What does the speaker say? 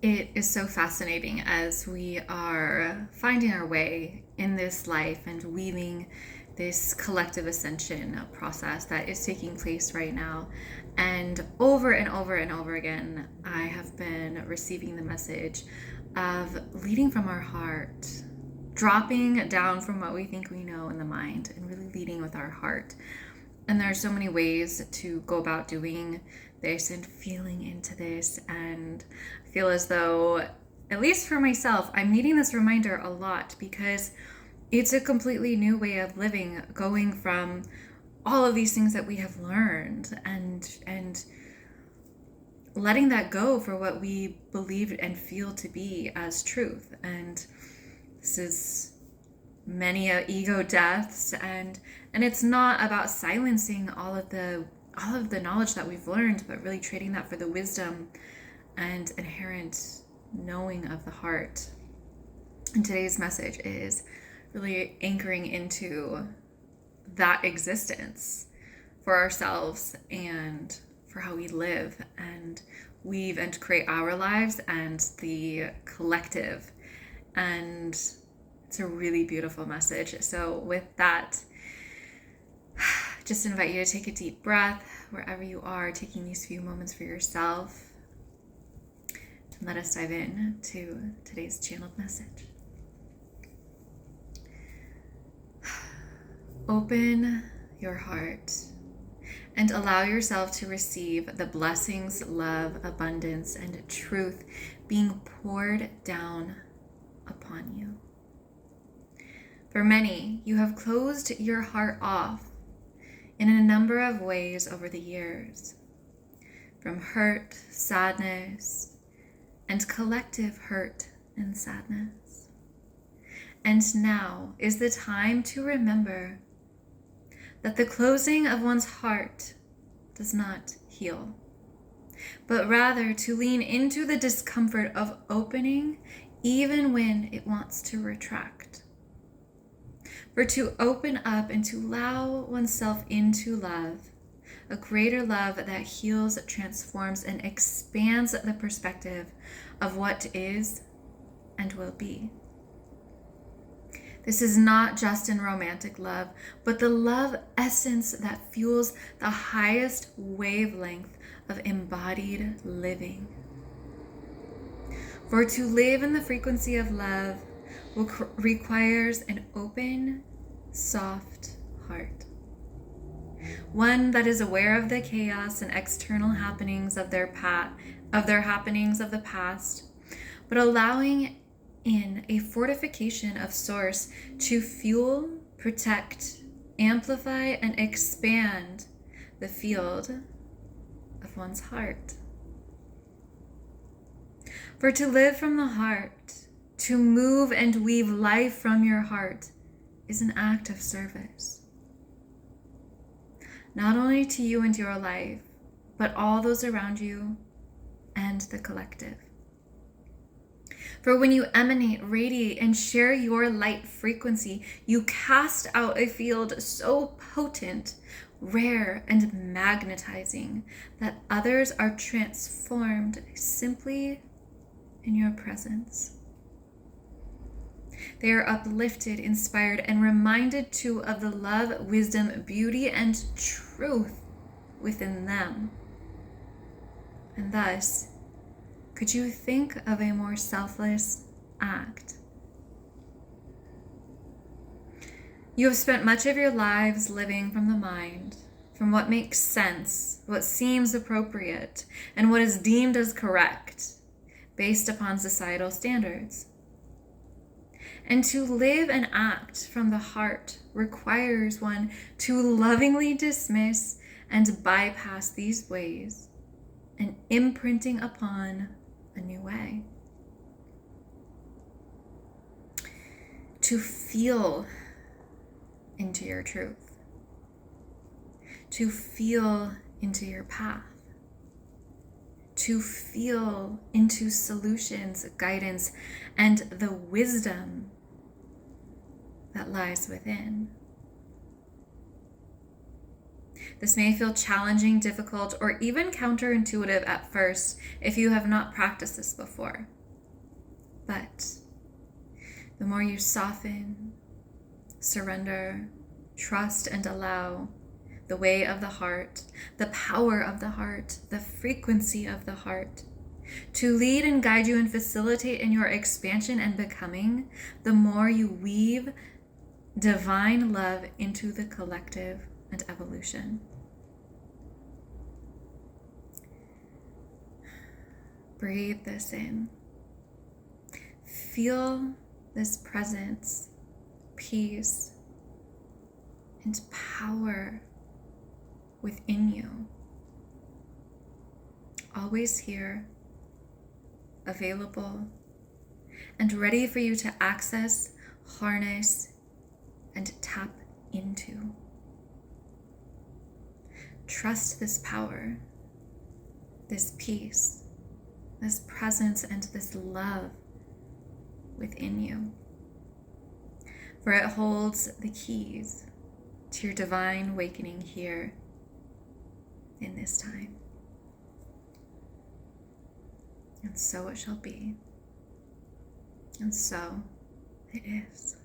It is so fascinating as we are finding our way in this life and weaving this collective ascension process that is taking place right now. And over and over and over again, I have been receiving the message of leading from our heart, dropping down from what we think we know in the mind, and really leading with our heart. And there are so many ways to go about doing this and feeling into this. And I feel as though, at least for myself, I'm needing this reminder a lot because it's a completely new way of living, going from all of these things that we have learned and letting that go for what we believe and feel to be as truth. And this is many ego deaths, and it's not about silencing all of the knowledge that we've learned, but really trading that for the wisdom and inherent knowing of the heart. And today's message is really anchoring into that existence for ourselves and for how we live and weave and create our lives and the collective. And it's a really beautiful message. So with that, just invite you to take a deep breath wherever you are, taking these few moments for yourself. And let us dive in to today's channeled message. Open your heart and allow yourself to receive the blessings, love, abundance, and truth being poured down upon you. For many, you have closed your heart off in a number of ways over the years, from hurt, sadness, and collective hurt and sadness. And now is the time to remember that the closing of one's heart does not heal, but rather to lean into the discomfort of opening even when it wants to retract. For to open up and to allow oneself into love, a greater love that heals, transforms, and expands the perspective of what is and will be. This is not just in romantic love, but the love essence that fuels the highest wavelength of embodied living. For to live in the frequency of love requires an open, soft heart. One that is aware of the chaos and external happenings of their happenings of the past, but allowing in a fortification of source to fuel, protect, amplify, and expand the field of one's heart. For to live from the heart, to move and weave life from your heart, is an act of service. Not only to you and your life, but all those around you and the collective. For when you emanate, radiate, and share your light frequency, you cast out a field so potent, rare, and magnetizing that others are transformed simply in your presence. They are uplifted, inspired, and reminded too of the love, wisdom, beauty, and truth within them. And thus, could you think of a more selfless act? You have spent much of your lives living from the mind, from what makes sense, what seems appropriate, and what is deemed as correct, based upon societal standards. And to live and act from the heart requires one to lovingly dismiss and bypass these ways and imprinting upon a new way. To feel into your truth. To feel into your path. To feel into solutions, guidance, and the wisdom that lies within. This may feel challenging, difficult, or even counterintuitive at first if you have not practiced this before. But the more you soften, surrender, trust, and allow the way of the heart, the power of the heart, the frequency of the heart, to lead and guide you and facilitate in your expansion and becoming, the more you weave divine love into the collective and evolution. Breathe this in. Feel this presence, peace, and power within you. Always here, available, and ready for you to access, harness, and tap into. Trust this power, this peace, this presence, and this love within you. For it holds the keys to your divine awakening here in this time. And so it shall be. And so it is.